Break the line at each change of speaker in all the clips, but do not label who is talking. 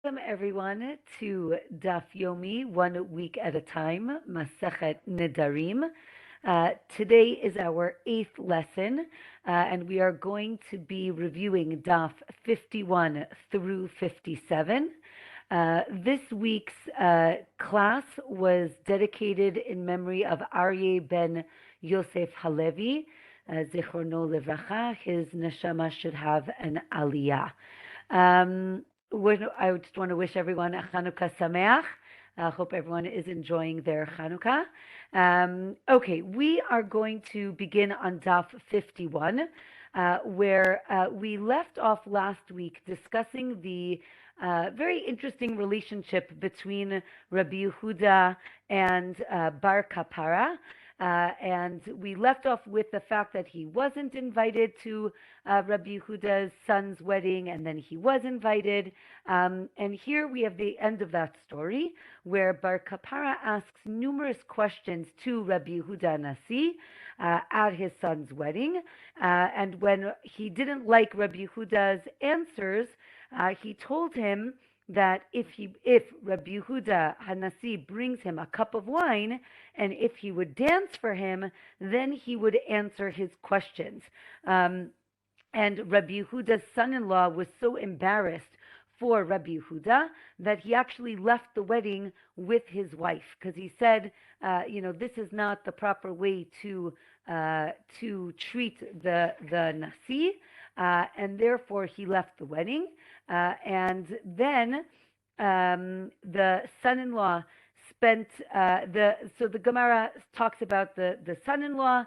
everyone to Daf Yomi, 1 week at a time, Masechet Nedarim. Today is our eighth lesson, and we are going to be reviewing Daf 51 through 57. This week's class was dedicated in memory of Aryeh ben Yosef Halevi, Zichrono Livracha. His neshama should have an aliyah. I just want to wish everyone a Chanukah Sameach. I hope everyone is enjoying their Chanukah. Okay, we are going to begin on Daf 51, where we left off last week discussing the very interesting relationship between Rabbi Yehuda and Bar Kapara. And we left off with the fact that he wasn't invited to Rabbi Yehuda's son's wedding, and then he was invited. And here we have the end of that story, where Bar Kapara asks numerous questions to Rabbi Yehuda Nasi at his son's wedding. And when he didn't like Rabbi Yehuda's answers, he told him that if Rabbi Yehuda Hanasi brings him a cup of wine, and if he would dance for him, then he would answer his questions. And Rabbi Yehuda's son-in-law was so embarrassed for Rabbi Yehuda that he actually left the wedding with his wife, because he said, this is not the proper way to treat the Nasi, and therefore he left the wedding. And then the son-in-law spent so the Gemara talks about the son-in-law.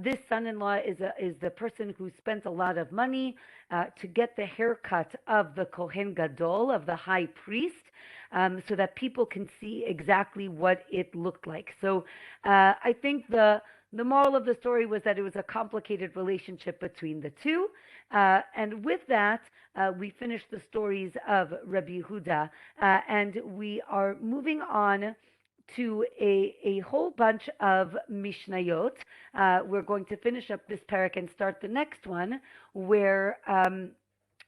This son-in-law is the person who spent a lot of money to get the haircut of the Kohen Gadol, of the high priest, so that people can see exactly what it looked like. So I think the moral of the story was that it was a complicated relationship between the two. And with that, we finished the stories of Rabbi Yehuda, and we are moving on to a whole bunch of Mishnayot. We're going to finish up this parak and start the next one, where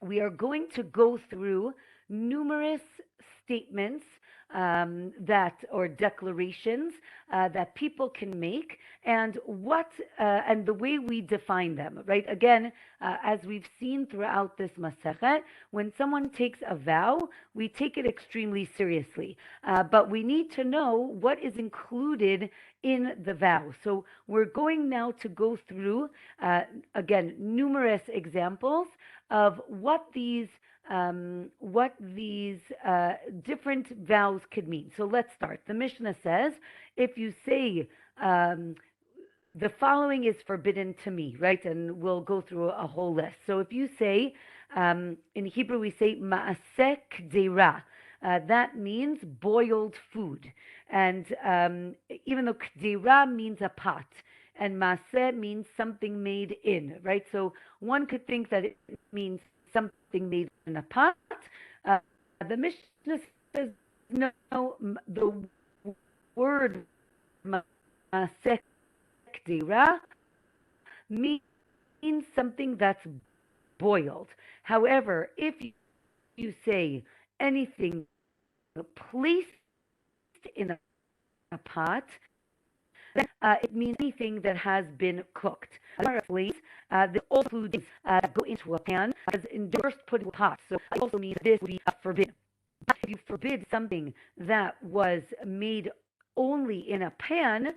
we are going to go through numerous statements or declarations that people can make, and and the way we define them, right? Again, as we've seen throughout this Masechet, when someone takes a vow, we take it extremely seriously, but we need to know what is included in the vow. So we're going now to go through, again, numerous examples of what these different vows could mean. So let's start. The Mishnah says, if you say, the following is forbidden to me, right? And we'll go through a whole list. So if you say, in Hebrew we say ma'aseh kdeira, that means boiled food. And even though kdeira means a pot, and maaseh means something made in, right? So one could think that it means something made in a pot. The Mishnah says, no, the word maseh kdira means something that's boiled. However, if you say anything placed in a pot, then it means anything that has been cooked. The all foods that go into a pan is first put in a pot. So it also means this would be forbidden. But if you forbid something that was made only in a pan,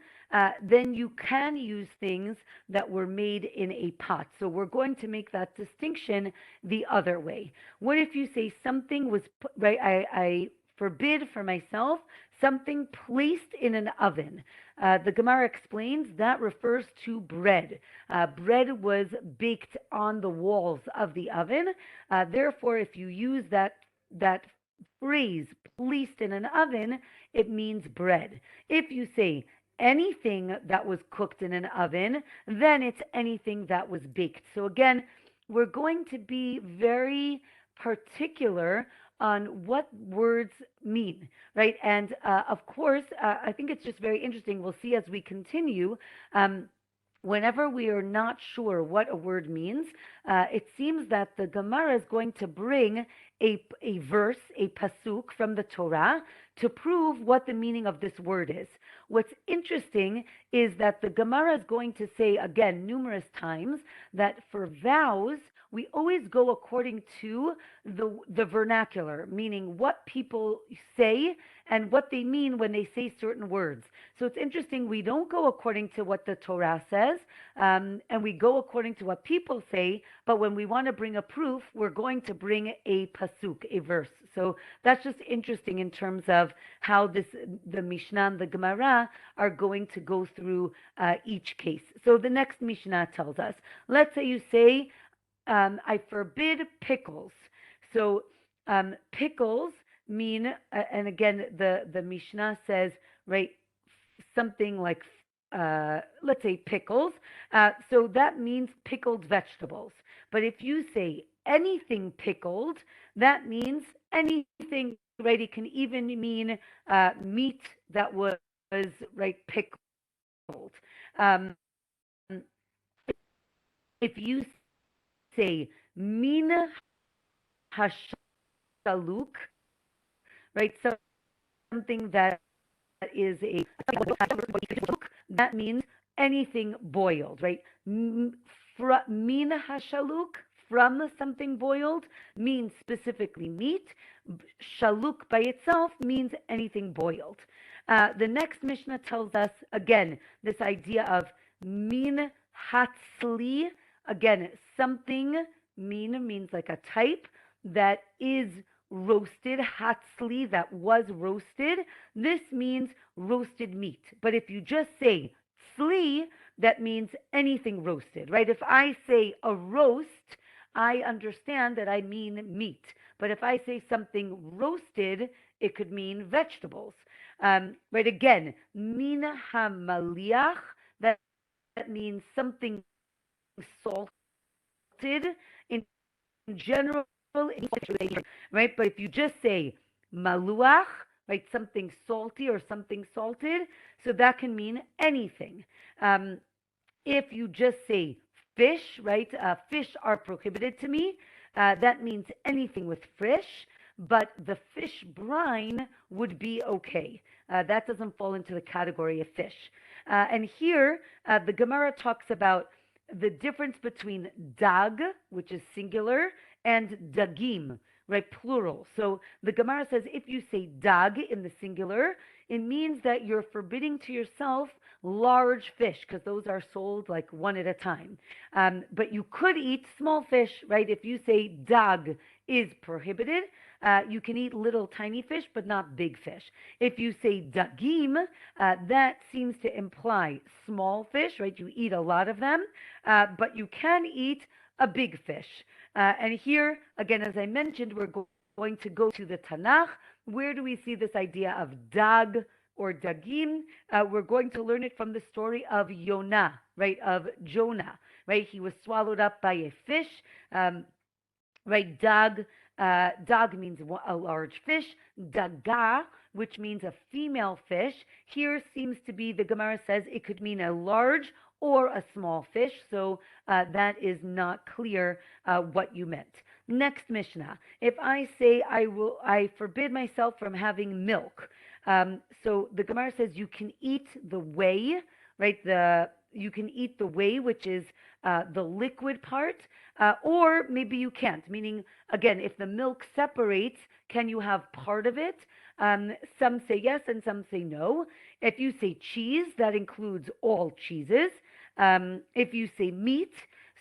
then you can use things that were made in a pot. So we're going to make that distinction the other way. What if you say something was, right, I forbid for myself something placed in an oven? The Gemara explains that refers to bread. Bread was baked on the walls of the oven. Therefore, if you use that phrase, placed in an oven, it means bread. If you say anything that was cooked in an oven, then it's anything that was baked. So again, we're going to be very particular on what words mean, right? And of course, I think it's just very interesting. We'll see as we continue whenever we are not sure what a word means, it seems that the Gemara is going to bring a verse, a pasuk from the Torah to prove what the meaning of this word is. What's interesting is that the Gemara is going to say again numerous times that for vows, we always go according to the vernacular, meaning what people say and what they mean when they say certain words. So it's interesting, we don't go according to what the Torah says, and we go according to what people say, but when we want to bring a proof, we're going to bring a pasuk, a verse. So that's just interesting in terms of how the Mishnah and the Gemara are going to go through each case. So the next Mishnah tells us, let's say you say, I forbid pickles. So pickles mean, and again, the Mishnah says, right, something like, let's say pickles. So that means pickled vegetables. But if you say anything pickled, that means anything, right? It can even mean meat that was, right, pickled. Um, if you say min hashaluk, right, something that is a that means anything boiled, right? Min hashaluk, from something boiled, means specifically meat. Shaluk by itself means anything boiled. The next Mishnah tells us again this idea of min hatzli. Again, something, min means like a type that is roasted, hatzli, that was roasted. This means roasted meat. But if you just say tzli, that means anything roasted, right? If I say a roast, I understand that I mean meat. But if I say something roasted, it could mean vegetables. Right? Again, min hamaliach, that means something salted in general, right? But if you just say maluach, right, something salty or something salted, so that can mean anything. If you just say fish, right, fish are prohibited to me, that means anything with fish, but the fish brine would be okay. That doesn't fall into the category of fish. And here, the Gemara talks about the difference between dag, which is singular, and dagim, right, plural. So the Gemara says if you say dag in the singular, it means that you're forbidding to yourself large fish because those are sold like one at a time. But you could eat small fish, right? If you say dag is prohibited, you can eat little tiny fish, but not big fish. If you say dagim, that seems to imply small fish, right? You eat a lot of them, but you can eat a big fish. And here, again, as I mentioned, we're going to go to the Tanakh. Where do we see this idea of dag or dagim? We're going to learn it from the story of Yonah, right? Of Jonah, right? He was swallowed up by a fish, right? Dag means a large fish. Daga, which means a female fish, here seems to be, the Gemara says, it could mean a large or a small fish. So that is not clear what you meant. Next Mishnah. If I say I forbid myself from having milk. So the Gemara says you can eat the whey, right? You can eat the whey, which is the liquid part, or maybe you can't. Meaning, again, if the milk separates, can you have part of it? Some say yes and some say no. If you say cheese, that includes all cheeses. If you say meat,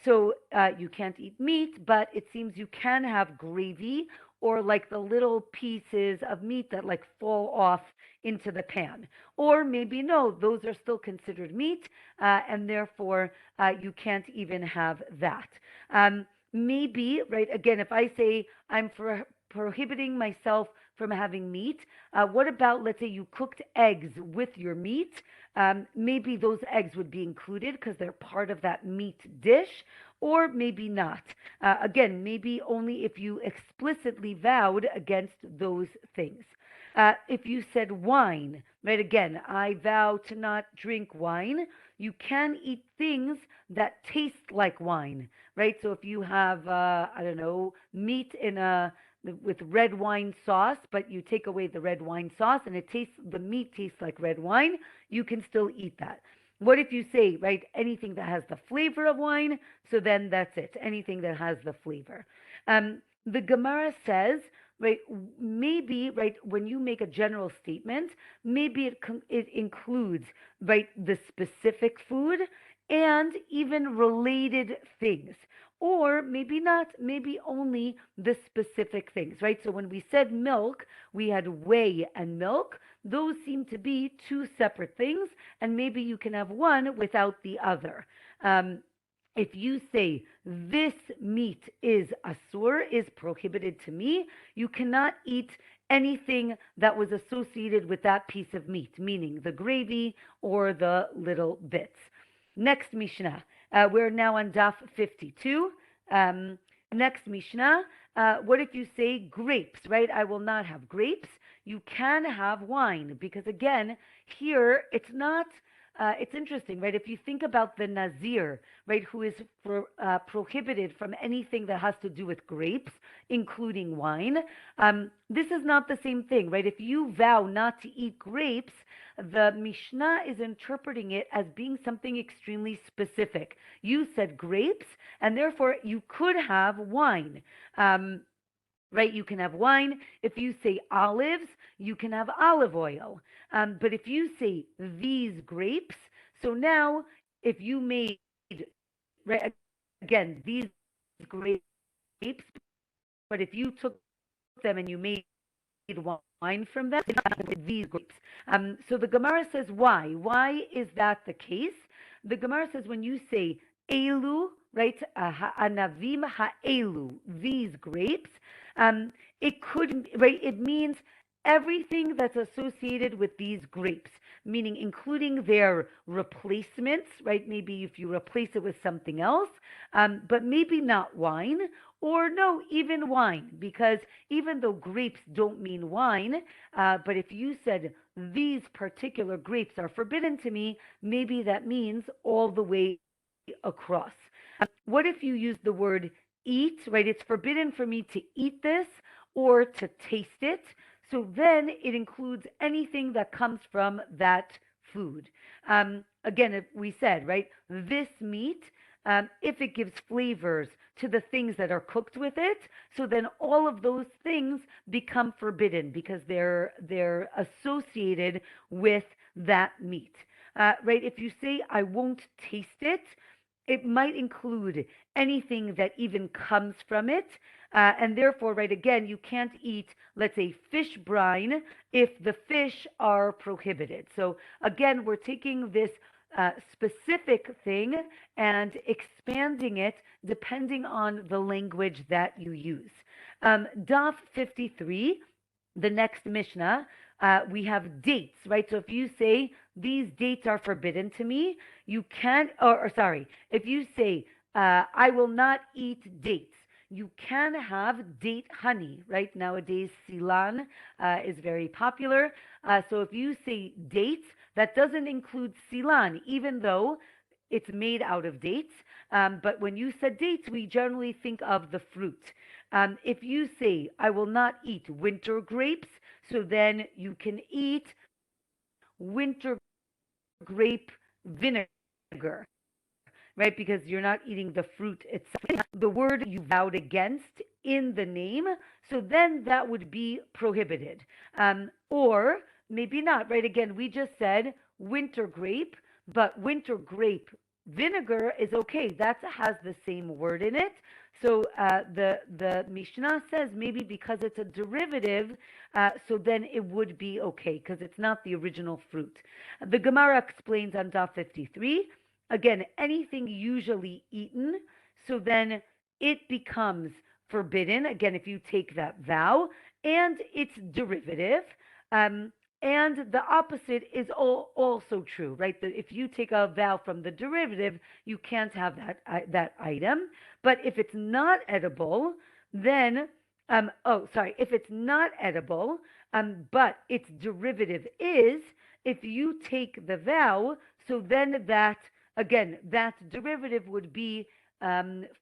so you can't eat meat, but it seems you can have gravy or like the little pieces of meat that like fall off into the pan. Or maybe no, those are still considered meat, and therefore you can't even have that. Maybe, right, again, if I say I'm prohibiting myself from having meat, what about, let's say you cooked eggs with your meat? Maybe those eggs would be included because they're part of that meat dish, or maybe not. Again, maybe only if you explicitly vowed against those things. If you said wine, right, again, I vow to not drink wine, you can eat things that taste like wine, right? So if you have, I don't know, meat in a with red wine sauce, but you take away the red wine sauce and the meat tastes like red wine, you can still eat that. What if you say, right, anything that has the flavor of wine? So then that's it, anything that has the flavor. The Gemara says, right, maybe, right, when you make a general statement, maybe it includes, right, the specific food and even related things. Or maybe not, maybe only the specific things, right? So when we said milk, we had whey and milk. Those seem to be two separate things, and maybe you can have one without the other. Um, if you say this meat is asur, is prohibited to me, you cannot eat anything that was associated with that piece of meat, meaning the gravy or the little bits. Next Mishnah. We're now on Daf 52. Next Mishnah. What if you say grapes, right? I will not have grapes. You can have wine because, again, here it's not. It's interesting, right? If you think about the Nazir, right, who is prohibited from anything that has to do with grapes, including wine, this is not the same thing, right? If you vow not to eat grapes, the Mishnah is interpreting it as being something extremely specific. You said grapes, and therefore you could have wine. Right? You can have wine. If you say olives, you can have olive oil. But if you say these grapes, so now if you made, right, again, these grapes, but if you took them and you made wine from them, these grapes. So the Gemara says, why? Why is that the case? The Gemara says when you say elu, right, anavim ha'elu, these grapes, it could, right, it means everything that's associated with these grapes, meaning including their replacements, right? Maybe if you replace it with something else, but maybe not wine, or no, even wine, because even though grapes don't mean wine, but if you said these particular grapes are forbidden to me, maybe that means all the way across. What if you use the word eat, right? It's forbidden for me to eat this or to taste it. So then it includes anything that comes from that food. Again, if we said, right, this meat, if it gives flavors to the things that are cooked with it, so then all of those things become forbidden because they're associated with that meat. Right? If you say I won't taste it, it might include anything that even comes from it. And therefore, right, again, you can't eat, let's say, fish brine if the fish are prohibited. So again, we're taking this specific thing and expanding it depending on the language that you use. Daf 53, the next Mishnah, we have dates, right? So if you say these dates are forbidden to me, you can't, or sorry, if you say I will not eat dates, you can have date honey, right? Nowadays, Silan is very popular. So if you say dates, that doesn't include Silan, even though it's made out of dates. But when you said dates, we generally think of the fruit. If you say, I will not eat winter grapes, so then you can eat winter grape vinegar, right? Because you're not eating the fruit itself. The word you vowed against in the name, so then that would be prohibited. Or maybe not, right? Again, we just said winter grape, but winter grape vinegar is okay. That has the same word in it. So the Mishnah says maybe because it's a derivative, so then it would be okay because it's not the original fruit. The Gemara explains on Daf 53, again, anything usually eaten, so then it becomes forbidden, again, if you take that vow, and it's derivative. And the opposite is also true, right? That if you take a vow from the derivative, you can't have that item. But if it's not edible, then if it's not edible, but its derivative is, if you take the vow, so then that, again, that derivative would be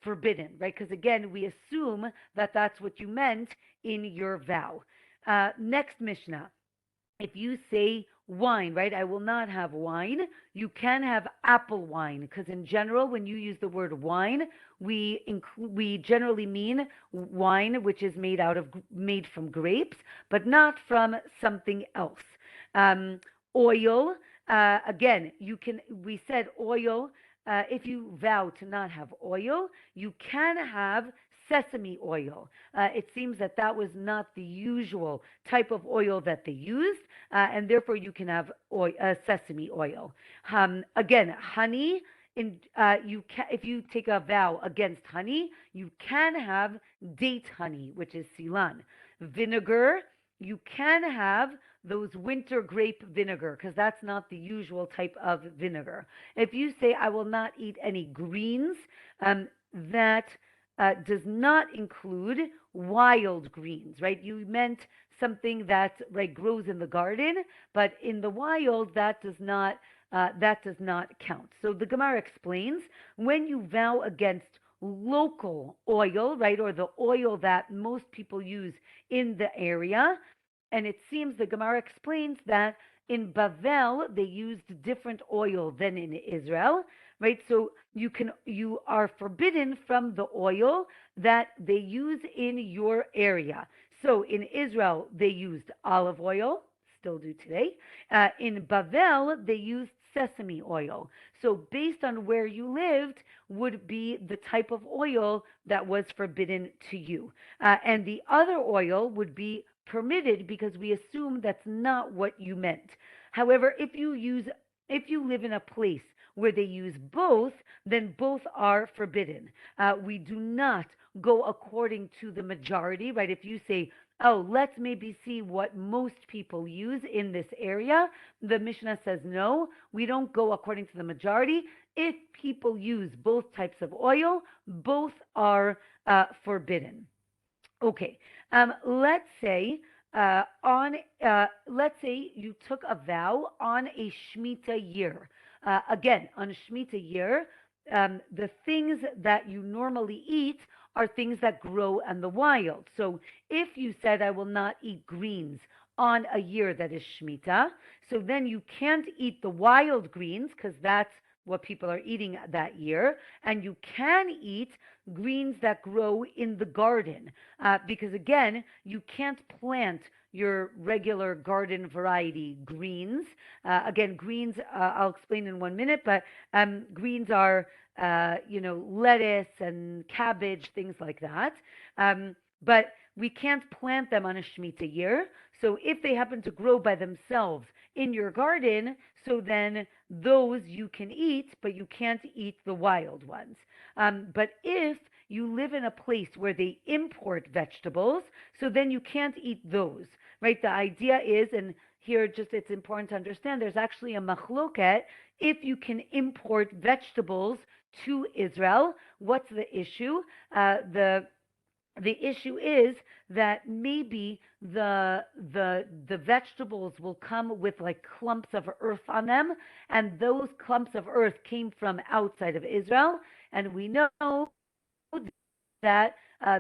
forbidden, right? Because again, we assume that that's what you meant in your vow. Next Mishnah. If you say wine, right? I will not have wine. You can have apple wine because in general, when you use the word wine, we generally mean wine which is made from grapes, but not from something else. Um, Oil. Again, you can. We said oil. If you vow to not have oil, you can have sesame oil. It seems that that was not the usual type of oil that they used, and therefore you can have sesame oil. Again, honey. If you take a vow against honey, you can have date honey, which is silan. Vinegar, you can have those winter grape vinegar because that's not the usual type of vinegar. If you say I will not eat any greens, that does not include wild greens, right? You meant something that right grows in the garden, but in the wild that does not count. So the Gemara explains when you vow against local oil, right, or the oil that most people use in the area, and it seems the Gemara explains that in Bavel they used different oil than in Israel, right? So you are forbidden from the oil that they use in your area. So in Israel they used olive oil, still do today. In Bavel they used sesame oil. So based on where you lived would be the type of oil that was forbidden to you. And the other oil would be permitted because we assume that's not what you meant. However, if you live in a place where they use both, then both are forbidden. We do not go according to the majority, right? If you say, oh, let's maybe see what most people use in this area, the Mishnah says no, we don't go according to the majority. If people use both types of oil, both are forbidden. Okay, let's say you took a vow on a Shemitah year. Again, on a Shemitah year, the things that you normally eat are things that grow in the wild. So if you said, I will not eat greens on a year that is Shemitah, so then you can't eat the wild greens because that's what people are eating that year, and you can eat greens that grow in the garden because again you can't plant your regular garden variety greens. Again, greens I'll explain in 1 minute, but greens are lettuce and cabbage, things like that. But we can't plant them on a Shemitah year. So if they happen to grow by themselves in your garden, so then those you can eat, but you can't eat the wild ones. But if you live in a place where they import vegetables, so then you can't eat those, right? The idea is, and here just it's important to understand, there's actually a machloket if you can import vegetables to Israel. What's the issue? The issue is that maybe the vegetables will come with like clumps of earth on them, and those clumps of earth came from outside of Israel, and we know that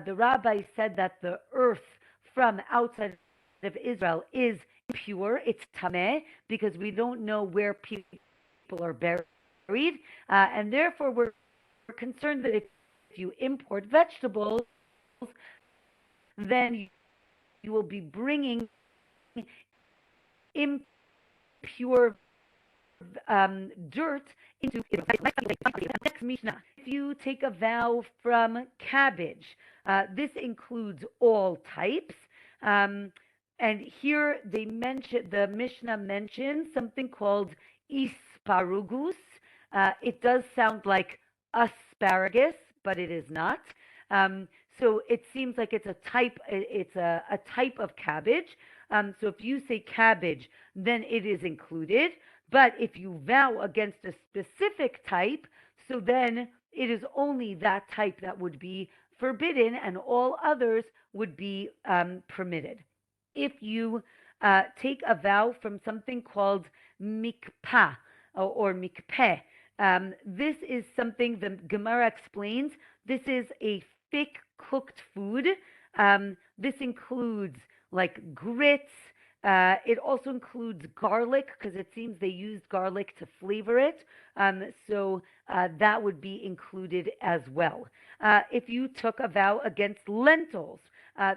the rabbi said that the earth from outside of Israel is pure, it's tameh, because we don't know where people are buried, and therefore we're concerned that if you import vegetables, then you will be bringing impure dirt into next Mishnah. If you take a vow from cabbage, this includes all types. And here the Mishnah mentions something called asparagus. It does sound like asparagus, but it is not. So it seems like it's a type of cabbage. So if you say cabbage, then it is included. But if you vow against a specific type, so then it is only that type that would be forbidden, and all others would be permitted. If you take a vow from something called mikpah, or mikpeh. This is something the Gemara explains. This is a thick cooked food. This includes like grits. It also includes garlic because it seems they used garlic to flavor it. So that would be included as well. If you took a vow against lentils,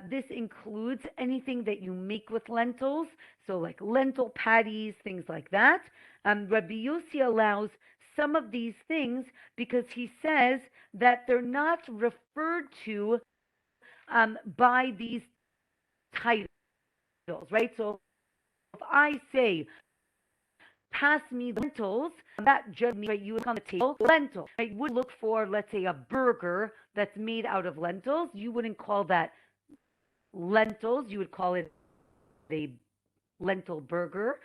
this includes anything that you make with lentils, so like lentil patties, things like that. Rabbi Yossi allows some of these things because he says that they're not referred to by these titles, right? So if I say, pass me the lentils, that generally, right, you would on the table, lentils, right? You would look for, let's say, a burger that's made out of lentils. You wouldn't call that lentils. You would call it a lentil burger.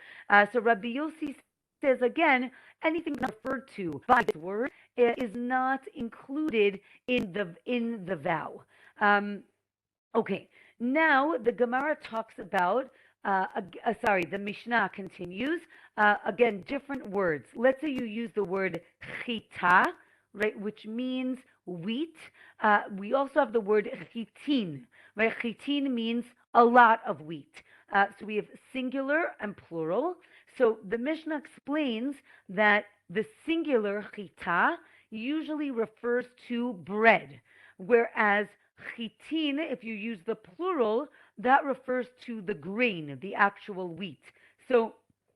So Rabbi Yossi says again, anything referred to by this word is not included in the vow. Okay, now the Gemara talks about. The Mishnah continues. Again, different words. Let's say you use the word chita, right, which means wheat. We also have the word chitin, right? Chitin means a lot of wheat. So we have singular and plural. So the Mishnah explains that the singular chita usually refers to bread, whereas chitin, if you use the plural, that refers to the grain, the actual wheat. So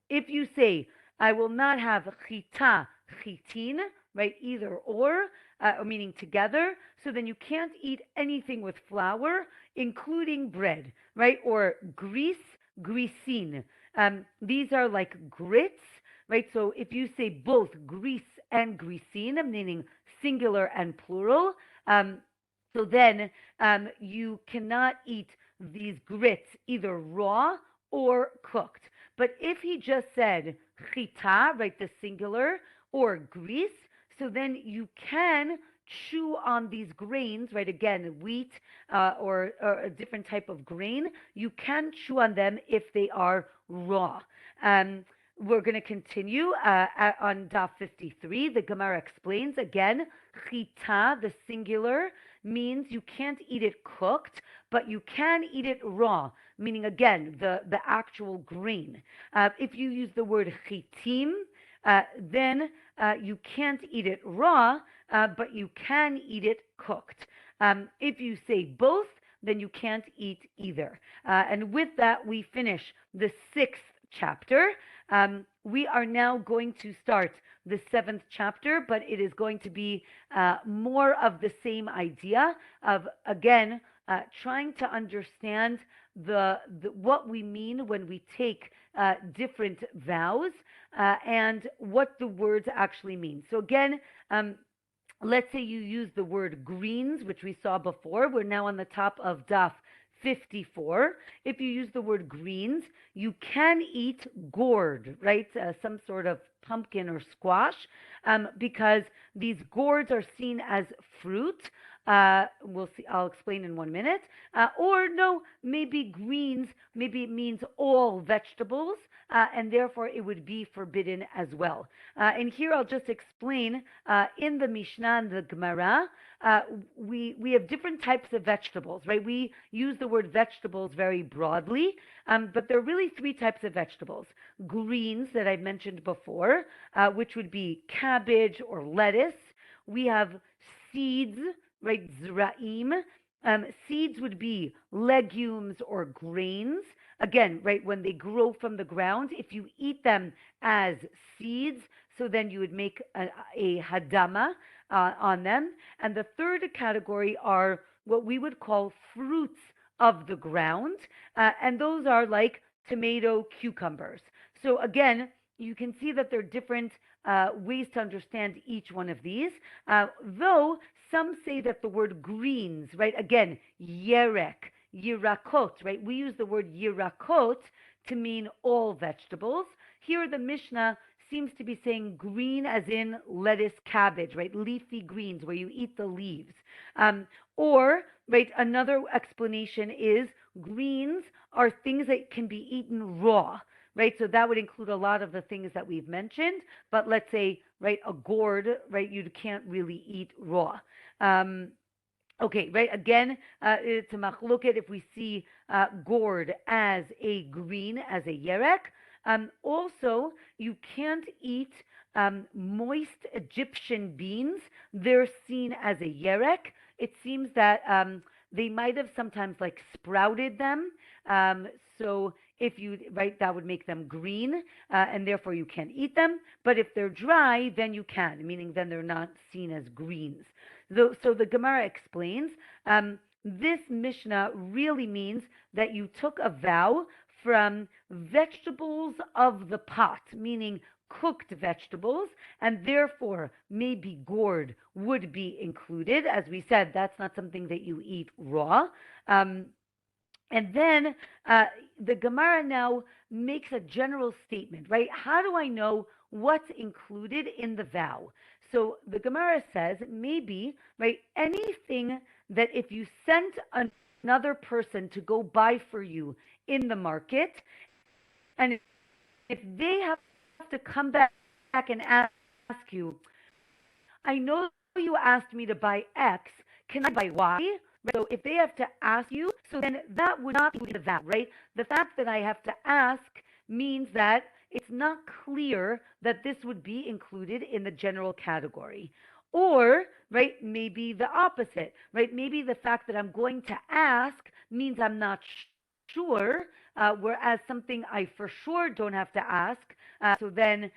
if you say, I will not have chita, chitin, right, either or, meaning together, so then you can't eat anything with flour, including bread, right, or grease, grisin. These are like grits, right? So if you say both grease and grisin, meaning singular and plural, so then you cannot eat these grits either raw or cooked. But if he just said chita, right, the singular, or grease, so then you can chew on these grains, right? Again, wheat or a different type of grain. You can chew on them if they are raw. We're going to continue on Daf 53. The Gemara explains again, chita, the singular, means you can't eat it cooked, but you can eat it raw, meaning again, the actual grain. If you use the word chitim, then you can't eat it raw, but you can eat it cooked. If you say both, then you can't eat either. And with that, we finish the 6th chapter. We are now going to start the 7th chapter, but it is going to be more of the same idea of, again, trying to understand what we mean when we take different vows and what the words actually mean. So again, let's say you use the word greens, which we saw before. We're now on the top of Daf 54. If you use the word greens, you can eat gourd, right? Some sort of pumpkin or squash, because these gourds are seen as fruit. We'll see. I'll explain in 1 minute. Or no, maybe greens. Maybe it means all vegetables, and therefore it would be forbidden as well. And here I'll just explain. In the Mishnah and the Gemara, we have different types of vegetables, right? We use the word vegetables very broadly, but there are really 3 types of vegetables. Greens that I mentioned before, which would be cabbage or lettuce. We have seeds, right? Zra'im. Seeds would be legumes or grains. Again, right, when they grow from the ground, if you eat them as seeds, so then you would make a hadama on them. And the third category are what we would call fruits of the ground, and those are like tomato, cucumbers. So again, you can see that there are different ways to understand each one of these, though some say that the word greens, right, again, yerek, yirakot, right, we use the word yirakot to mean all vegetables. Here the Mishnah seems to be saying green as in lettuce, cabbage, right? Leafy greens where you eat the leaves. Or, right, another explanation is greens are things that can be eaten raw, right? So that would include a lot of the things that we've mentioned. But let's say, right, a gourd, right, you can't really eat raw. Um, Okay, right. Again, it's a machloket if we see gourd as a green, as a yerek. Also, you can't eat moist Egyptian beans. They're seen as a yerek. It seems that they might have sometimes like sprouted them. Um, so if you, right, that would make them green, and therefore you can't eat them. But if they're dry, then you can, meaning then they're not seen as greens. So the Gemara explains this Mishnah really means that you took a vow from vegetables of the pot, meaning cooked vegetables, and therefore maybe gourd would be included. As we said, that's not something that you eat raw. Um, and then the Gemara now makes a general statement, right? How do I know what's included in the vow? So the Gemara says maybe, right, anything that if you sent another person to go buy for you in the market, and if they have to come back and ask you, I know you asked me to buy X. Can I buy Y? Right? So if they have to ask you, so then that would not be the vow, right? The fact that I have to ask means that it's not clear that this would be included in the general category. Or, right, maybe the opposite, right? Maybe the fact that I'm going to ask means I'm not sure, whereas something I for sure don't have to ask. So then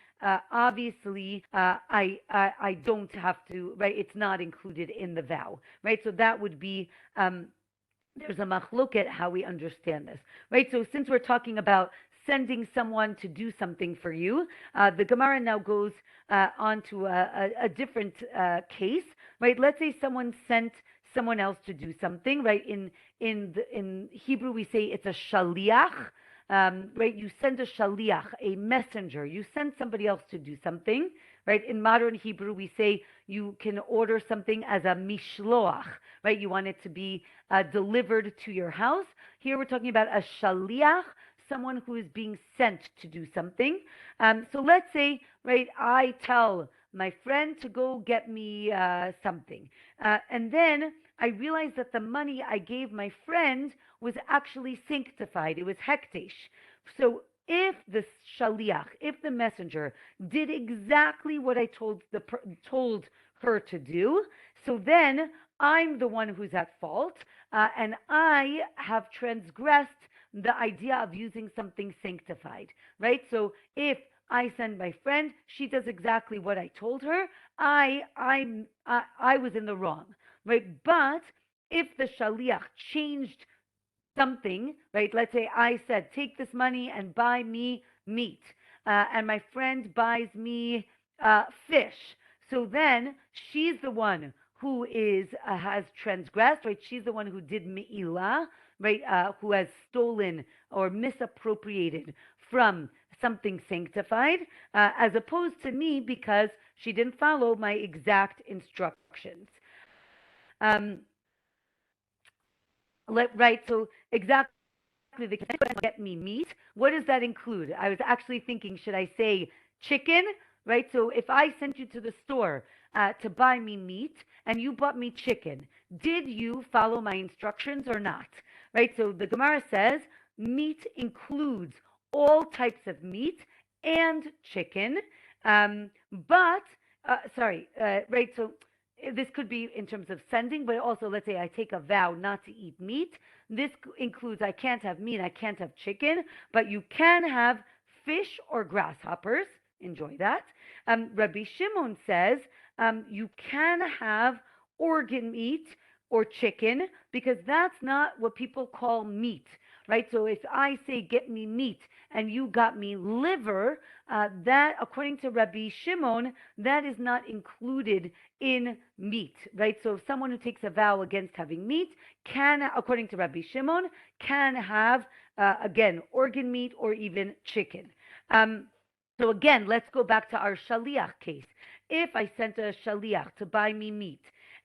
obviously I don't have to, right? It's not included in the vow, right? So that would be there's a machloket how we understand this, right? So since we're talking about sending someone to do something for you, the Gemara now goes on to a different case, right? Let's say someone sent someone else to do something, right? In Hebrew we say it's a shaliach. Right, you send a shaliach, a messenger. You send somebody else to do something, right? In modern Hebrew, we say you can order something as a mishloach, right? You want it to be delivered to your house. Here we're talking about a shaliach, someone who is being sent to do something. So let's say, right, I tell my friend to go get me something, and then I realized that the money I gave my friend was actually sanctified. It was hekdesh. So if the shaliach, if the messenger did exactly what I told her to do, so then I'm the one who's at fault, and I have transgressed the idea of using something sanctified, right? So if I send my friend, she does exactly what I told her. I was in the wrong, right? But if the shaliach changed something, right? Let's say I said, take this money and buy me meat, and my friend buys me fish. So then she's the one who is has transgressed, right? She's the one who did me'ilah, right? Who has stolen or misappropriated from something sanctified, as opposed to me because she didn't follow my exact instructions. Um, right. So exactly the get me meat. What does that include? I was actually thinking, should I say chicken? Right. So if I sent you to the store to buy me meat and you bought me chicken, did you follow my instructions or not? Right. So the Gemara says meat includes all types of meat and chicken. But sorry. Right. So this could be in terms of sending, but also let's say I take a vow not to eat meat. This includes I can't have meat, I can't have chicken, but you can have fish or grasshoppers. Enjoy that. Rabbi Shimon says you can have organ meat or chicken because that's not what people call meat, right? So if I say get me meat and you got me liver, that according to Rabbi Shimon, that is not included in meat, right? So if someone who takes a vow against having meat can, according to Rabbi Shimon, can have, again, organ meat or even chicken. So again, let's go back to our shaliach case. If I sent a shaliach to buy me meat,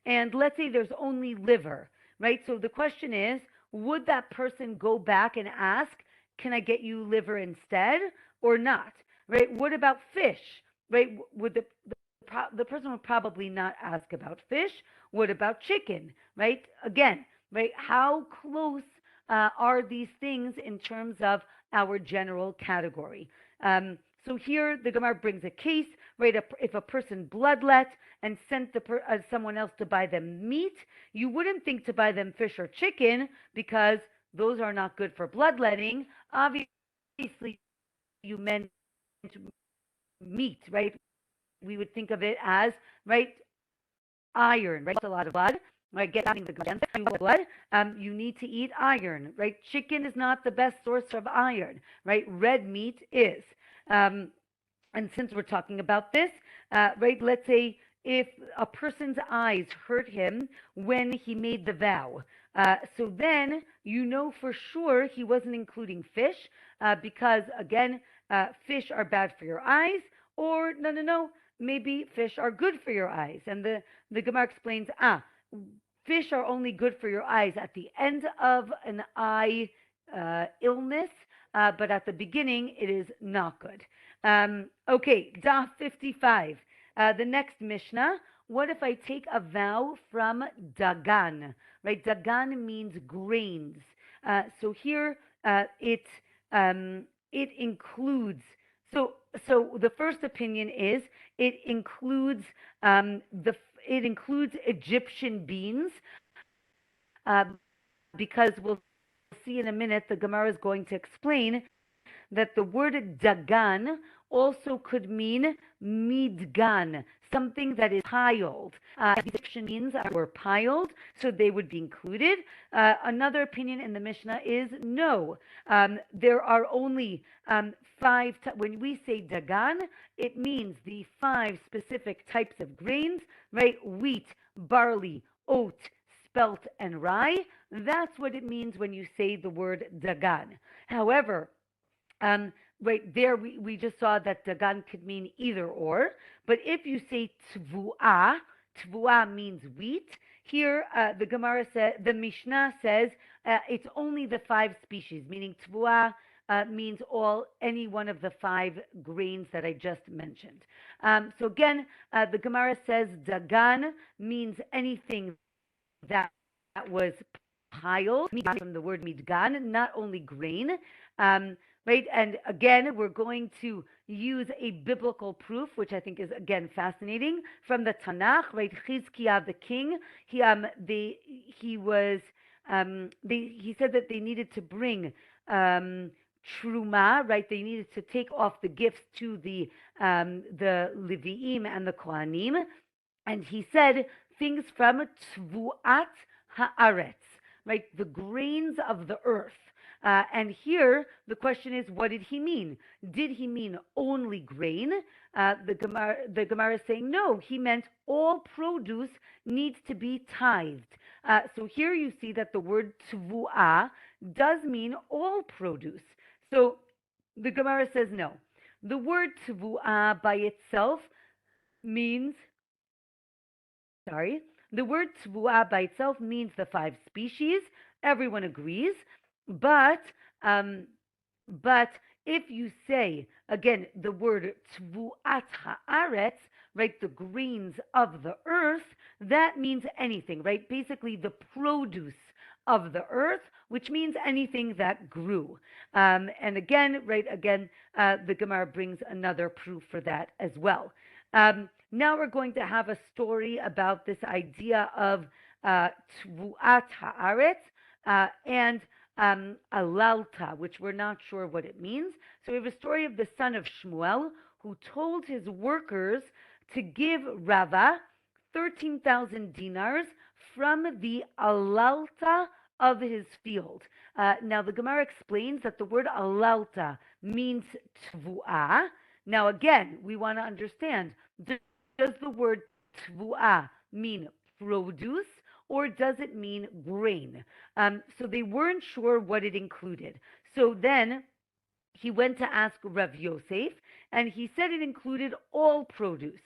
and let's say there's only liver, right? So the question is, would that person go back and ask, can I get you liver instead or not? Right? What about fish? Right? Would the person would probably not ask about fish. What about chicken? Right? Again, right? How close are these things in terms of our general category? So here the Gemara brings a case, right? If a person bloodlet and sent someone else to buy them meat, you wouldn't think to buy them fish or chicken because those are not good for bloodletting. Obviously, you meant meat, right? We would think of it as, right, iron, right? A lot of blood, right? Getting the blood, you need to eat iron, right? Chicken is not the best source of iron, right? Red meat is. Um, and since we're talking about this, right, let's say if a person's eyes hurt him when he made the vow, so then you know for sure he wasn't including fish because, again, fish are bad for your eyes, or no, maybe fish are good for your eyes. And the Gemara explains, fish are only good for your eyes at the end of an eye illness, but at the beginning it is not good. Okay, Daf 55. The next Mishnah. What if I take a vow from Dagan? Right, Dagan means grains. So here it includes. So the first opinion is it includes it includes Egyptian beans, uh, because we'll see in a minute. The Gemara is going to explain that the word dagan also could mean midgan, something that is piled. Egyptian beans were piled, so they would be included. Another opinion in the Mishnah is no. There are only five. When we say dagan, it means the five specific types of grains, right? Wheat, barley, oat, spelt, and rye. That's what it means when you say the word dagan. However, right there, we just saw that dagan could mean either or. But if you say tvua means wheat. Here, the Gemara says, the Mishnah says, it's only the five species, meaning tvua means any one of the five grains that I just mentioned. So again, the Gemara says dagan means anything that was piled, from the word midgan, not only grain. Right, and again, we're going to use a biblical proof, which I think is again fascinating, from the Tanakh. Right, Chizkiah the king, he said that they needed to bring truma, right? They needed to take off the gifts to the Leviim and the Kohanim, and he said things from tvuat haaretz, right? The grains of the earth. And here the question is, what did he mean? Did he mean only grain? The Gemara is saying no. He meant all produce needs to be tithed. So here you see that the word tvua does mean all produce. So the Gemara says no. The word tvua by itself means. The word tvua by itself means the five species. Everyone agrees. But if you say, again, the word tvuat haaretz, right, the grains of the earth, that means anything, right? Basically, the produce of the earth, which means anything that grew. And again, the Gemara brings another proof for that as well. Now we're going to have a story about this idea of tvuat haaretz and alalta, which we're not sure what it means. So we have a story of the son of Shmuel who told his workers to give Rava 13,000 dinars from the alalta of his field. Now the Gemara explains that the word alalta means tvua. Now again, we want to understand, does the word tvua mean produce, or does it mean grain? So they weren't sure what it included. So then he went to ask Rav Yosef, and he said it included all produce.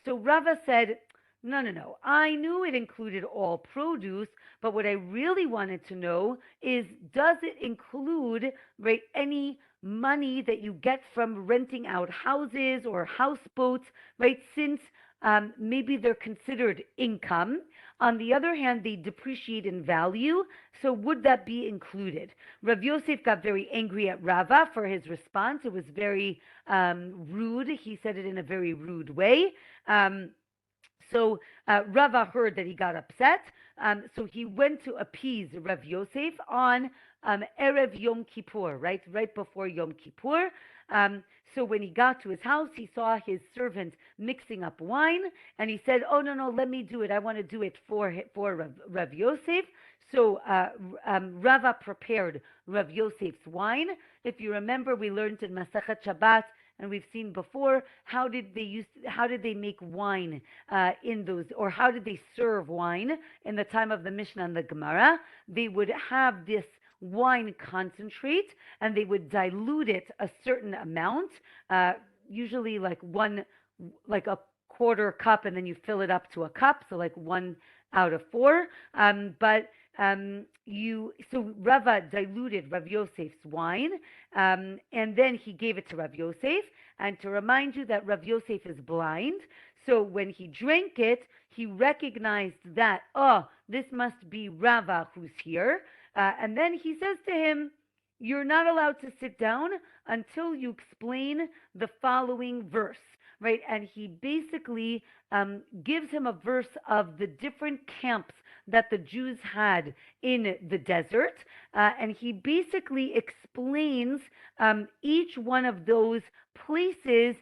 So Rava said, No, no, no. I knew it included all produce, but what I really wanted to know is does it include, right, any money that you get from renting out houses or houseboats, right? Since maybe they're considered income. On the other hand, they depreciate in value. So would that be included? Rav Yosef got very angry at Rava for his response. It was very rude. He said it in a very rude way. So Rava heard that he got upset. So he went to appease Rav Yosef on Erev Yom Kippur, right before Yom Kippur. So when he got to his house, he saw his servant mixing up wine, and he said, "Oh no, no, let me do it. I want to do it for Rav Yosef." So Rava prepared Rav Yosef's wine. If you remember, we learned in Masachet Shabbat and we've seen before how did they make wine in those, or how did they serve wine in the time of the Mishnah and the Gemara? They would have this wine concentrate and they would dilute it a certain amount, usually like a quarter cup, and then you fill it up to a cup, so like 1 out of 4. But so Rava diluted Rav Yosef's wine, and then he gave it to Rav Yosef. And to remind you that Rav Yosef is blind, so when he drank it, he recognized that, oh, this must be Rava who's here. And then he says to him, "You're not allowed to sit down until you explain the following verse." Right? And he basically gives him a verse of the different camps that the Jews had in the desert. And he basically explains each one of those places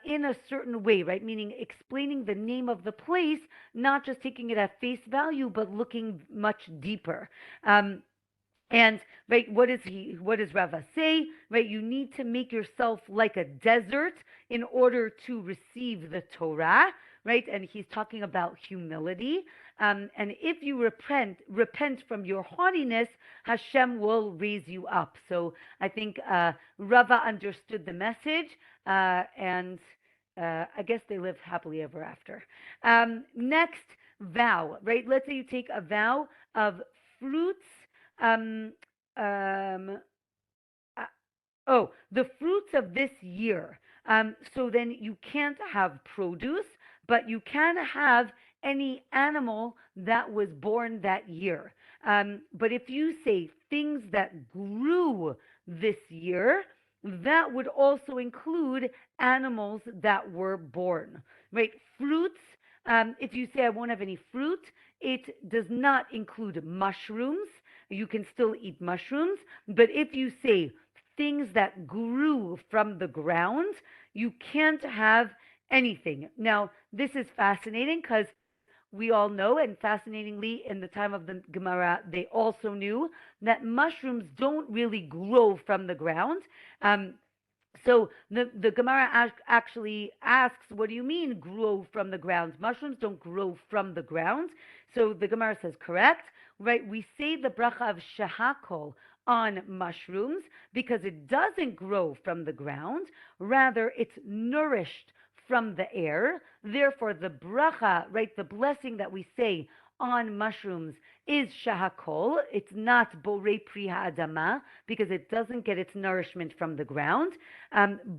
in a certain way, right? Meaning explaining the name of the place, not just taking it at face value, but looking much deeper. And right, what does Rava say? Right, you need to make yourself like a desert in order to receive the Torah, right? And he's talking about humility. And if you repent from your haughtiness, Hashem will raise you up. So I think Rava understood the message, and I guess they lived happily ever after. Next, vow, right? Let's say you take a vow of fruits. Um, um, the fruits of this year. So then you can't have produce, but you can have any animal that was born that year. But if you say things that grew this year, that would also include animals that were born, right? Fruits, if you say I won't have any fruit, it does not include mushrooms. You can still eat mushrooms, but if you say things that grew from the ground, you can't have anything. Now, this is fascinating because we all know, and fascinatingly, in the time of the Gemara, they also knew that mushrooms don't really grow from the ground. So the Gemara actually asks, what do you mean grow from the ground? Mushrooms don't grow from the ground. So the Gemara says, correct, right? We say the bracha of shahakol on mushrooms because it doesn't grow from the ground. Rather, it's nourished from the air. Therefore, the bracha, right, the blessing that we say on mushrooms is shahakol. It's not borei pri ha'adama because it doesn't get its nourishment from the ground,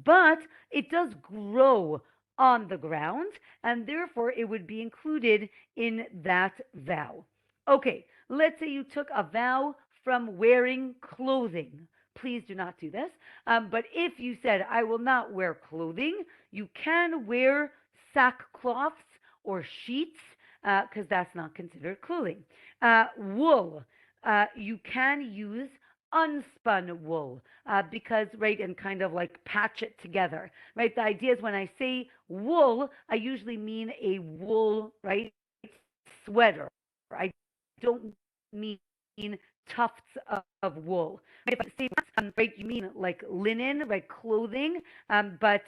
but it does grow on the ground, and therefore it would be included in that vow. Okay, let's say you took a vow from wearing clothing. Please do not do this. But if you said, I will not wear clothing, you can wear sackcloths or sheets because that's not considered clothing. Wool, you can use unspun wool because, right, and kind of like patch it together, right? The idea is when I say wool, I usually mean a wool, right, sweater. I don't mean tufts of wool. If I say right, you mean like linen, right, clothing, but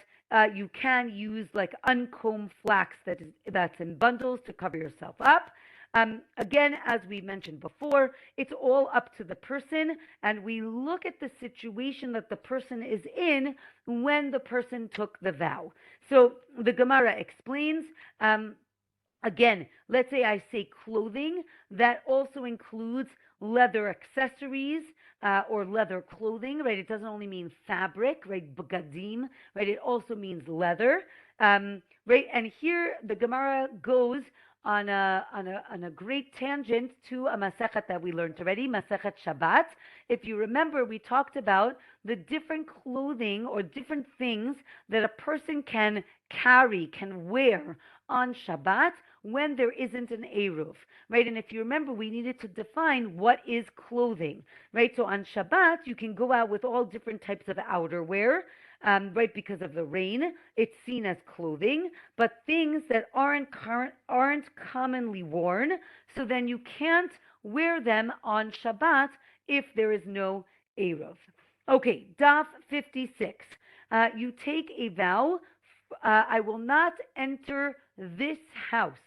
you can use like uncombed flax that's in bundles to cover yourself up. Again, as we mentioned before, it's all up to the person, and we look at the situation that the person is in when the person took the vow. So the Gemara explains Again, let's say I say clothing, that also includes leather accessories or leather clothing, right? It doesn't only mean fabric, right? Bagadim, right? It also means leather, right? And here the Gemara goes on a great tangent to a masechet that we learned already, Masechet Shabbat. If you remember, we talked about the different clothing or different things that a person can carry, can wear on Shabbat when there isn't an Eruv, right? And if you remember, we needed to define what is clothing, right? So on Shabbat, you can go out with all different types of outerwear, right? Because of the rain, it's seen as clothing, but things that aren't commonly worn, so then you can't wear them on Shabbat if there is no Eruv. Okay, Daf 56. You take a vow. I will not enter this house.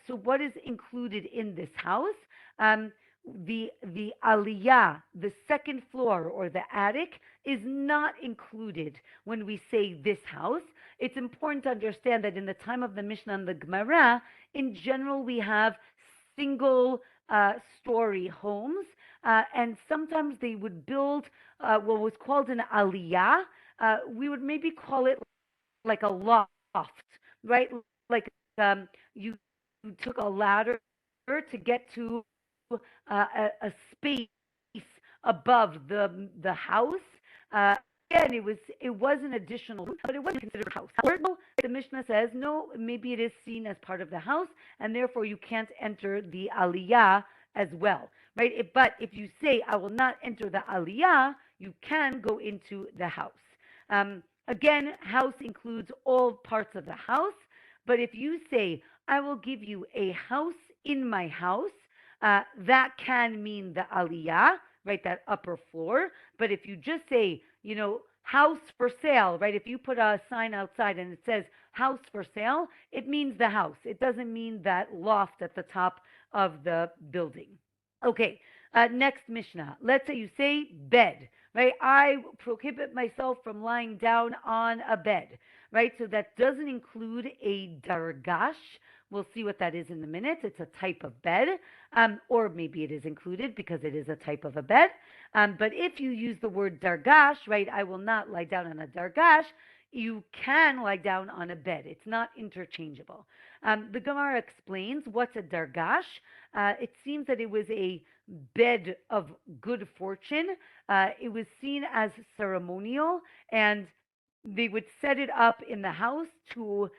So what is included in this house? The aliyah, the second floor or the attic, is not included when we say this house. It's important to understand that in the time of the Mishnah and the Gemara, in general, we have single story homes, and sometimes they would build what was called an aliyah. We would maybe call it like a loft, right? Like you took a ladder to get to a space above the house. Again, it was an additional room, but it wasn't considered a house. However, the Mishnah says no, maybe it is seen as part of the house, and therefore you can't enter the aliyah as well, right? But if you say I will not enter the aliyah, you can go into the house. Again, house includes all parts of the house, but if you say I will give you a house in my house, that can mean the aliyah, right? That upper floor. But if you just say, house for sale, right? If you put a sign outside and it says house for sale, it means the house. It doesn't mean that loft at the top of the building. Okay, next Mishnah. Let's say you say bed, right? I prohibit myself from lying down on a bed, right? So that doesn't include a dargash. We'll see what that is in a minute. It's a type of bed, or maybe it is included because it is a type of a bed. But if you use the word dargash, right, I will not lie down on a dargash, you can lie down on a bed. It's not interchangeable. The Gemara explains what's a dargash. It seems that it was a bed of good fortune. It was seen as ceremonial, and they would set it up in the house to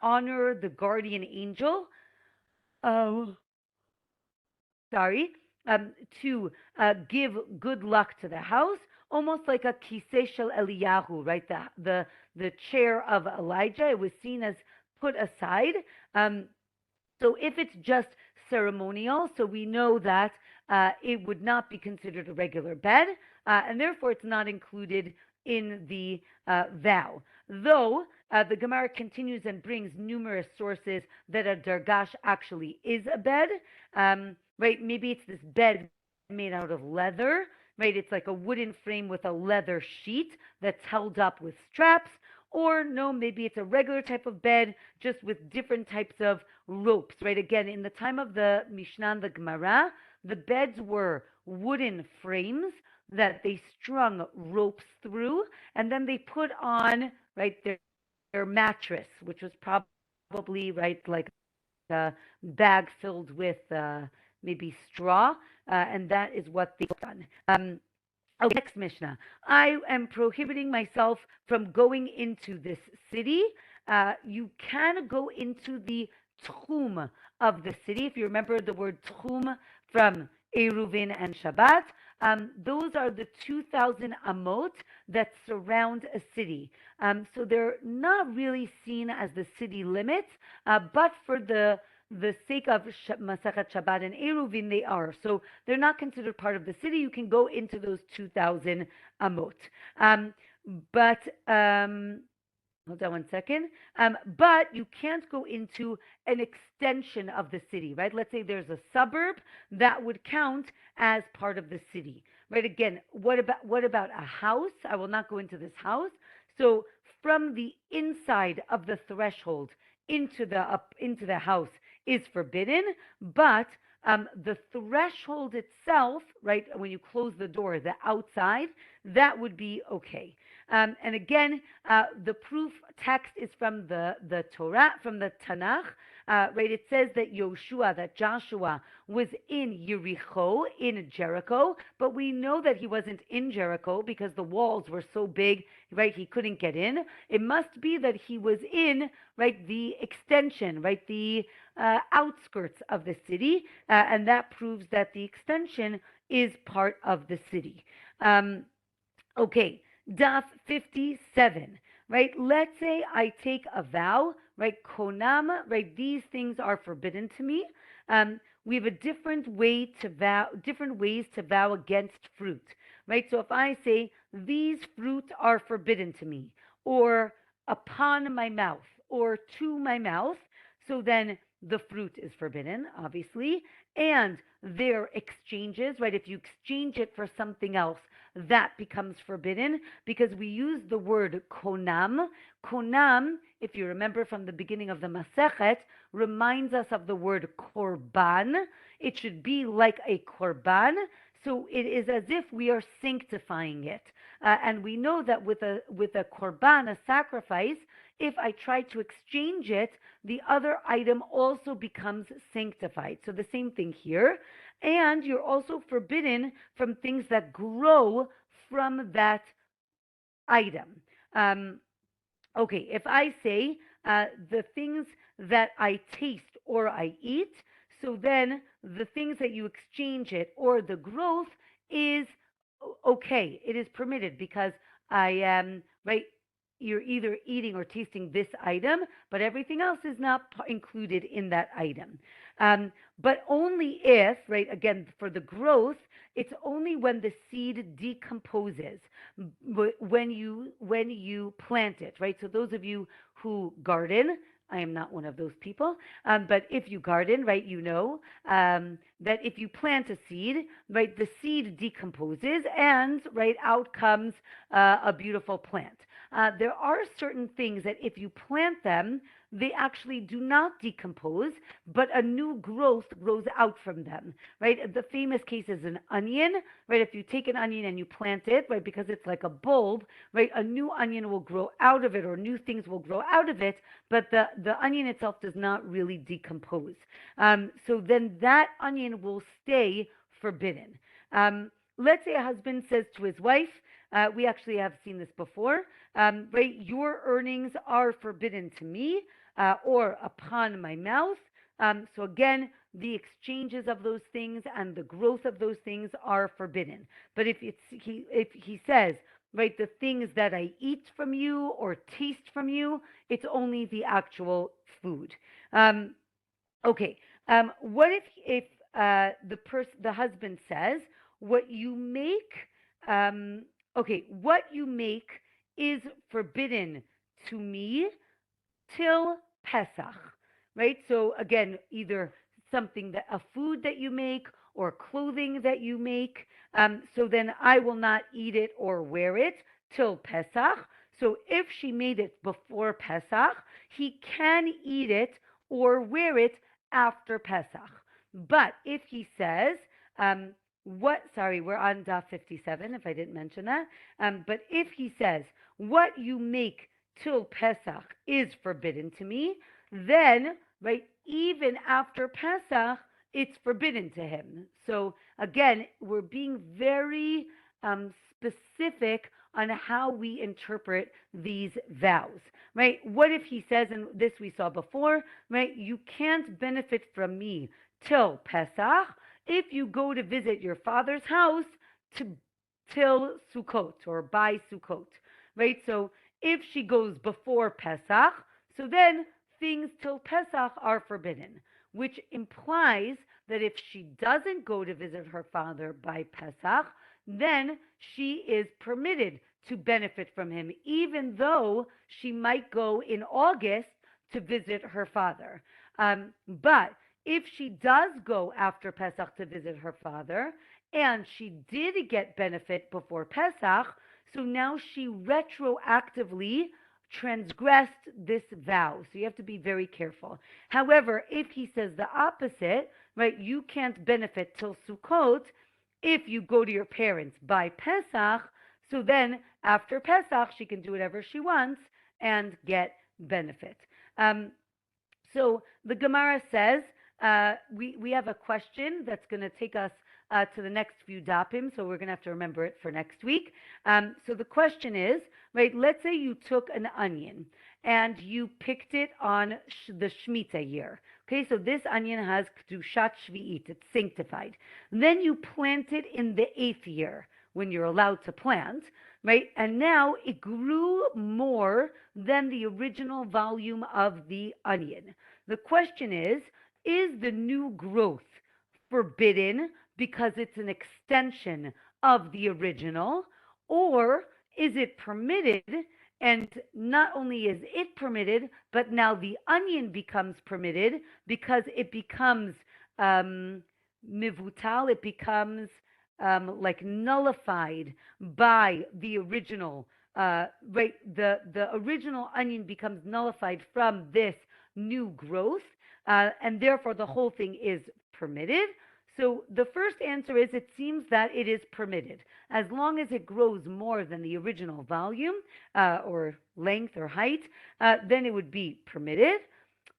honor the guardian angel. Uh, sorry, to give good luck to the house, almost like a kisei shel Eliyahu, right? The chair of Elijah. It was seen as put aside. So if it's just ceremonial, so we know that it would not be considered a regular bed, and therefore it's not included in the vow. Though the Gemara continues and brings numerous sources that a dargash actually is a bed, right? Maybe it's this bed made out of leather, right? It's like a wooden frame with a leather sheet that's held up with straps. Or no, maybe it's a regular type of bed, just with different types of ropes, right? Again, in the time of the Mishnah and the Gemara, the beds were wooden frames that they strung ropes through, and then they put on, right, their mattress, which was probably, right, like a bag filled with maybe straw, and that is what they put on. Okay, next Mishnah. I am prohibiting myself from going into this city. You can go into the tchum of the city. If you remember the word tchum from Eruvin and Shabbat, those are the 2,000 amot that surround a city. So they're not really seen as the city limits, but for the sake of Masachat Shabbat and Eruvin, they are. So they're not considered part of the city. You can go into those 2,000 amot. But hold on one second. But you can't go into an extension of the city, right? Let's say there's a suburb that would count as part of the city, right? Again, what about a house? I will not go into this house. So from the inside of the threshold into the house is forbidden, but the threshold itself, right, when you close the door, the outside, that would be okay. And again, the proof text is from the Torah, from the Tanakh, right? It says that Joshua was in Yericho, in Jericho, but we know that he wasn't in Jericho because the walls were so big, right? He couldn't get in. It must be that he was in, right, the extension, right, the outskirts of the city, and that proves that the extension is part of the city. Okay, daf 57, right? Let's say I take a vow, right? Konam, right? These things are forbidden to me. We have a different way to vow, different ways to vow against fruit, right? So if I say these fruit are forbidden to me, or upon my mouth, or to my mouth, so then the fruit is forbidden, obviously, and their exchanges, right? If you exchange it for something else, that becomes forbidden because we use the word konam. Konam, if you remember from the beginning of the Masechet, reminds us of the word korban. It should be like a korban. So it is as if we are sanctifying it. And we know that with a korban, a sacrifice, if I try to exchange it, the other item also becomes sanctified. So the same thing here. And you're also forbidden from things that grow from that item. Okay, if I say the things that I taste or I eat, so then the things that you exchange it or the growth is okay. It is permitted because I am, right? You're either eating or tasting this item, but everything else is not included in that item. But only if, right, again, for the growth, it's only when the seed decomposes when you plant it, right? So those of you who garden, I am not one of those people, but if you garden, right, you know that if you plant a seed, right, the seed decomposes and right out comes a beautiful plant. There are certain things that if you plant them, they actually do not decompose, but a new growth grows out from them, right? The famous case is an onion, right? If you take an onion and you plant it, right, because it's like a bulb, right, a new onion will grow out of it or new things will grow out of it, but the onion itself does not really decompose. So then that onion will stay forbidden. Let's say a husband says to his wife, we actually have seen this before, right? Your earnings are forbidden to me or upon my mouth. So again, the exchanges of those things and the growth of those things are forbidden. But if he says, right, the things that I eat from you or taste from you, it's only the actual food. Okay. What if the husband says what you make? Okay, what you make is forbidden to me till Pesach, right? So again, either something that a food that you make or clothing that you make. So then I will not eat it or wear it till Pesach. So if she made it before Pesach, he can eat it or wear it after Pesach. But if he says, sorry, we're on daf 57, if I didn't mention that. But if he says, what you make till Pesach is forbidden to me, then, right, even after Pesach, it's forbidden to him. So again, we're being very specific on how we interpret these vows, right? What if he says, and this we saw before, right, you can't benefit from me till Pesach if you go to visit your father's house till Sukkot or by Sukkot, right? So if she goes before Pesach, so then things till Pesach are forbidden, which implies that if she doesn't go to visit her father by Pesach, then she is permitted to benefit from him, even though she might go in August to visit her father. But if she does go after Pesach to visit her father, and she did get benefit before Pesach, so now she retroactively transgressed this vow. So you have to be very careful. However, if he says the opposite, right, you can't benefit till Sukkot if you go to your parents by Pesach. So then after Pesach, she can do whatever she wants and get benefit. So the Gemara says, we have a question that's going to take us to the next few dapim, so we're going to have to remember it for next week. So the question is, right, let's say you took an onion and you picked it on the Shemitah year. Okay, so this onion has Kedushat Shvi'it, it's sanctified. Then you plant it in the 8th year when you're allowed to plant, right? And now it grew more than the original volume of the onion. The question is the new growth forbidden because it's an extension of the original, or is it permitted? And not only is it permitted, but now the onion becomes permitted because it becomes mivutal, it becomes like nullified by the original, right? The original onion becomes nullified from this new growth, and therefore the whole thing is permitted. So the first answer is it seems that it is permitted. As long as it grows more than the original volume or length or height, then it would be permitted.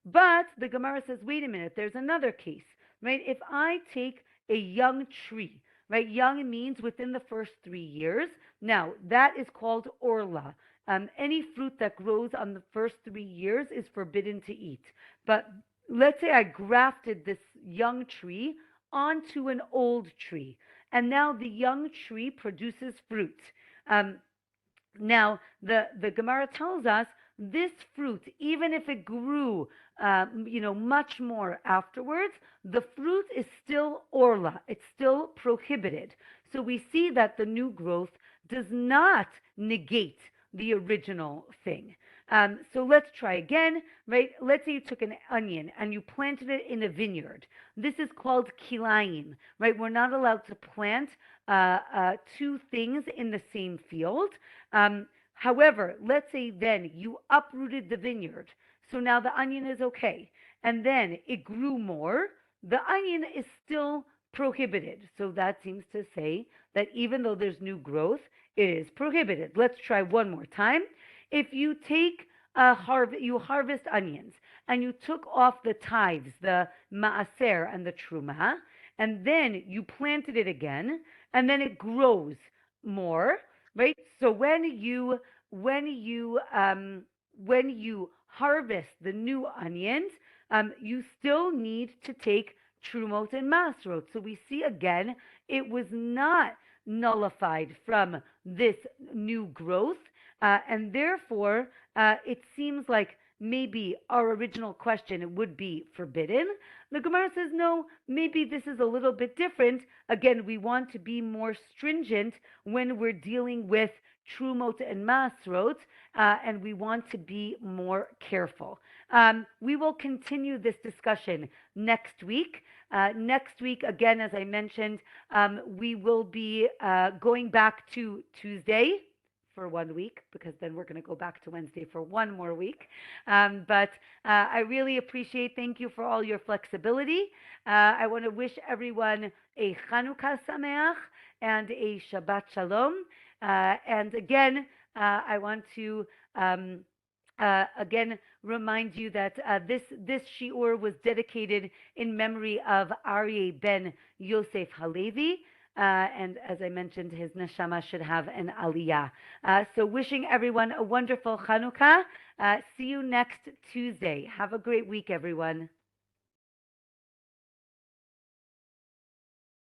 But the Gemara says, wait a minute, there's another case, right? If I take a young tree, right? Young means within the first 3 years. Now, that is called orla. Any fruit that grows on the first 3 years is forbidden to eat. But let's say I grafted this young tree onto an old tree, and now the young tree produces fruit. Now, the Gemara tells us this fruit, even if it grew, much more afterwards, the fruit is still orla. It's still prohibited. So we see that the new growth does not negate the original thing. So let's try again, right? Let's say you took an onion and you planted it in a vineyard. This is called kilayim, right? We're not allowed to plant two things in the same field. However, let's say then you uprooted the vineyard. So now the onion is okay. And then it grew more. The onion is still prohibited. So that seems to say that even though there's new growth, it is prohibited. Let's try one more time. If you take you harvest onions and you took off the tithes, the maaser and the truma, and then you planted it again, and then it grows more, right? So when you harvest the new onions, you still need to take trumot and masrot. So we see again, it was not nullified from this new growth, and therefore it seems like maybe our original question would be forbidden. The Gemara says, no, maybe this is a little bit different. Again, we want to be more stringent when we're dealing with trumot and masrot, and we want to be more careful. We will continue this discussion next week. Next week, again, as I mentioned, we will be going back to Tuesday for 1 week, because then we're going to go back to Wednesday for one more week. But I really appreciate, thank you for all your flexibility. I want to wish everyone a Chanukah Sameach and a Shabbat Shalom. And again, I want to again remind you that this shiur was dedicated in memory of Aryeh ben Yosef Halevi. And as I mentioned, his neshama should have an aliyah. So wishing everyone a wonderful Chanukah. See you next Tuesday. Have a great week, everyone.